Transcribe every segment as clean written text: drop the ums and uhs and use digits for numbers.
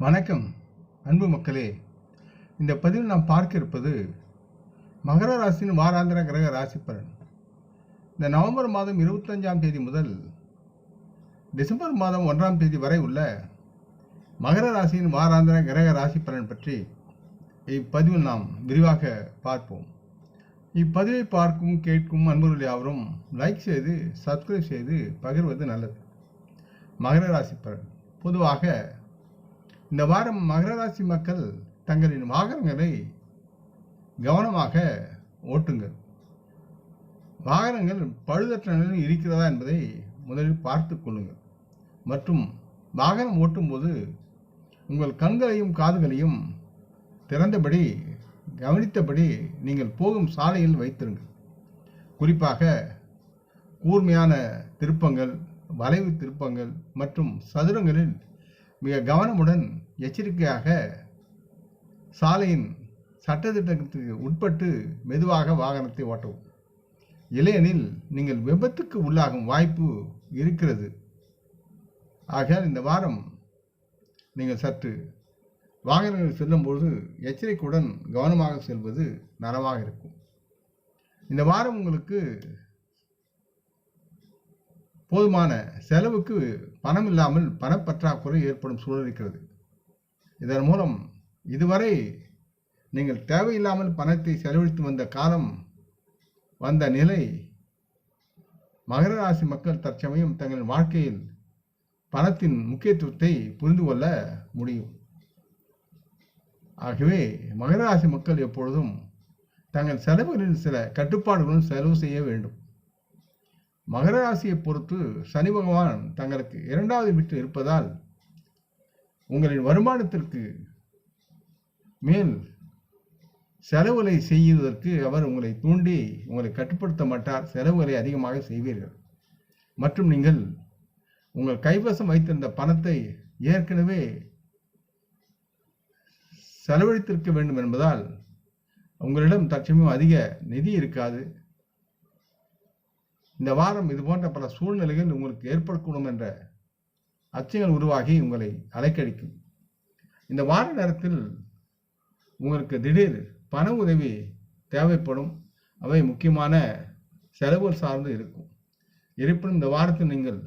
வணக்கம் அன்பு மக்களே. இந்த பதிவில் நாம் பார்க்க இருப்பது மகர ராசியின் வாராந்திர கிரக ராசி பலன். இந்த நவம்பர் மாதம் 25ஆம் தேதி முதல் டிசம்பர் மாதம் 1ஆம் தேதி வரை உள்ள மகர ராசியின் வாராந்திர கிரக ராசி பலன் பற்றி இப்பதிவில் நாம் விரிவாக பார்ப்போம். இப்பதிவை பார்க்கும் கேட்கும் அன்பர்கள் யாவரும் லைக் செய்து சப்ஸ்கிரைப் செய்து பகிர்வது நல்லது. மகர ராசி பலன். பொதுவாக இந்த வாரம் மகர ராசி மக்கள் தங்களின் வாகனங்களை கவனமாக ஓட்டுங்கள். வாகனங்கள் பழுதற்ற நிலையில் இருக்கிறதா என்பதை முதலில் பார்த்து கொள்ளுங்கள். மற்றும் வாகனம் ஓட்டும்போது உங்கள் கண்களையும் காதுகளையும் திறந்தபடி கவனித்தபடி நீங்கள் போகும் சாலையில் வைத்திருங்கள். குறிப்பாக கூர்மையான திருப்பங்கள், வளைவு திருப்பங்கள் மற்றும் சதுரங்களில் மிக கவனமுடன் எச்சரிக்கையாக சாலையின் சட்டத்திட்டத்துக்கு உட்பட்டு மெதுவாக வாகனத்தை ஓட்டவும். இல்லையெனில் நீங்கள் விபத்துக்கு உள்ளாகும் வாய்ப்பு இருக்கிறது. ஆகையால் இந்த வாரம் நீங்கள் சற்று வாகனங்கள் செல்லும்போது எச்சரிக்கையுடன் கவனமாக செல்வது நலமாக இருக்கும். இந்த வாரம் உங்களுக்கு போதுமான செலவுக்கு பணம் இல்லாமல் பணப்பற்றாக்குறை ஏற்படும் சூழல் இருக்கிறது. இதன் மூலம் இதுவரை நீங்கள் தேவையில்லாமல் பணத்தை செலவழித்து வந்த காலம் வந்த நிலை மகர ராசி மக்கள் தற்சமயம் தங்கள் வாழ்க்கையில் பணத்தின் முக்கியத்துவத்தை புரிந்து கொள்ள முடியும். ஆகவே மகர ராசி மக்கள் எப்பொழுதும் தங்கள் செலவுகளில் சில கட்டுப்பாடுகளுடன் செலவு செய்ய வேண்டும். மகர ராசியை பொறுத்து சனி பகவான் தங்களுக்கு 2வது வீட்டில் இருப்பதால் உங்களின் வருமானத்திற்கு மேல் செலவுகளை செய்வதற்கு அவர் உங்களை தூண்டி உங்களை கட்டுப்படுத்த மாட்டார். செலவுகளை அதிகமாக செய்வீர்கள். மற்றும் நீங்கள் உங்கள் கைவசம் வைத்திருந்த பணத்தை ஏற்கனவே செலவழித்திருக்க வேண்டும் என்பதால் உங்களிடம் தற்சமயம் அதிக நிதி இருக்காது. இந்த வாரம் இது போன்ற பல சூழ்நிலைகள் உங்களுக்கு ஏற்படக்கூடும் என்ற அச்சங்கள் உருவாகி உங்களை அலைக்கழிக்கும். இந்த வார நேரத்தில் உங்களுக்கு திடீர் பண உதவி தேவைப்படும். அவை முக்கியமான செலவுகள் சார்ந்து இருக்கும். இருப்பினும் இந்த வாரத்தில் நீங்கள்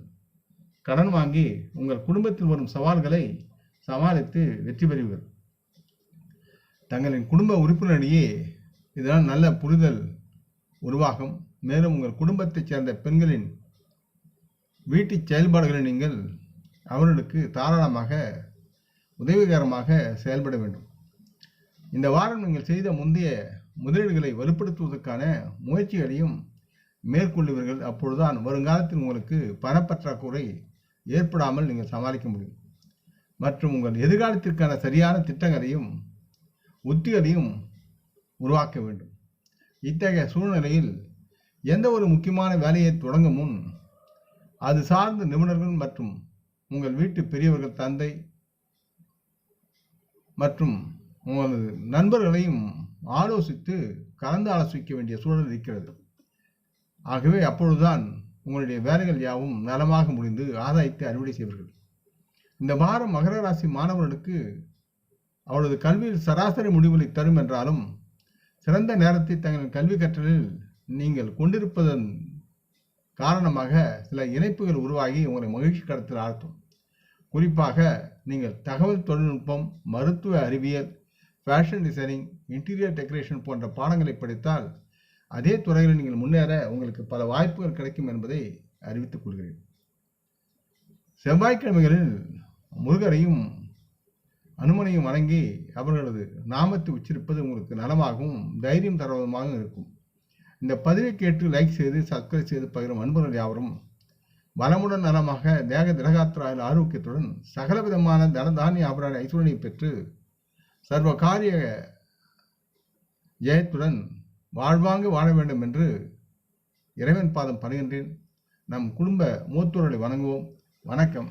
கடன் வாங்கி உங்கள் குடும்பத்தில் வரும் சவால்களை சமாளித்து வெற்றி பெறுவீர்கள். தங்களின் குடும்ப உறுப்பினரிடையே இதனால் நல்ல புரிதல் உருவாகும். மேலும் உங்கள் குடும்பத்தைச் சேர்ந்த பெண்களின் வீட்டு செயல்பாடுகளை நீங்கள் அவர்களுக்கு தாராளமாக உதவிகரமாக செயல்பட வேண்டும். இந்த வாரம் நீங்கள் செய்த முந்தைய முதலீடுகளை வலுப்படுத்துவதற்கான முயற்சிகளையும் மேற்கொள்ளுவீர்கள். அப்பொழுதுதான் வருங்காலத்தில் உங்களுக்கு பணப்பற்றாக்குறை ஏற்படாமல் நீங்கள் சமாளிக்க முடியும். மற்றும் உங்கள் எதிர்காலத்திற்கான சரியான திட்டங்களையும் உத்திகளையும் உருவாக்க வேண்டும். இத்தகைய சூழ்நிலையில் எந்த ஒரு முக்கியமான வேலையை தொடங்கும் முன் அது சார்ந்த நிபுணர்கள் மற்றும் உங்கள் வீட்டு பெரியவர்கள், தந்தை மற்றும் உங்களது நண்பர்களையும் ஆலோசித்து கலந்து ஆலோசிக்க வேண்டிய சூழல் இருக்கிறது. ஆகவே அப்பொழுதுதான் உங்களுடைய வேலைகள் யாவும் நலமாக முடிந்து ஆதாயத்தை அறுவடை செய்வீர்கள். இந்த வாரம் மகர ராசி மாணவர்களுக்கு அவரது கல்வியில் சராசரி முடிவுகளை தரும் என்றாலும் சிறந்த நேரத்தை தங்கள் கல்வி கற்றலில் நீங்கள் கொண்டிருப்பதன் காரணமாக சில இணைப்புகள் உருவாகி உங்களை மகிழ்ச்சி கடத்தில் ஆழ்த்தும். குறிப்பாக நீங்கள் தகவல் தொழில்நுட்பம், மருத்துவ அறிவியல், ஃபேஷன் டிசைனிங், இன்டீரியர் டெக்கரேஷன் போன்ற பாடங்களை படித்தால் அதே துறையில் நீங்கள் முன்னேற உங்களுக்கு பல வாய்ப்புகள் கிடைக்கும் என்பதை அறிவித்துக் கொள்கிறேன். செவ்வாய்க்கிழமைகளில் முருகரையும் அனுமனையும் வணங்கி அவர்களது நாமத்தை உச்சரிப்பது உங்களுக்கு நலமாகவும் தைரியம் தருவதுமாகவும் இருக்கும். இந்த பதிவை கேட்டு லைக் செய்து சப்ஸ்கிரைப் செய்து பகிரும் அன்பர்கள் யாவரும் வளமுடன் நலமாக தேக திடகாத்திராயில் ஆரோக்கியத்துடன் சகலவிதமான தனதானிய ஆபரண ஐஸ்வரனை பெற்று சர்வ காரிய ஜெயத்துடன் வாழ்வாங்கு வாழ வேண்டும் என்று இறைவன் பாதம் பணிகின்றேன். நம் குடும்ப மூத்தோர்களை வணங்குவோம். வணக்கம்.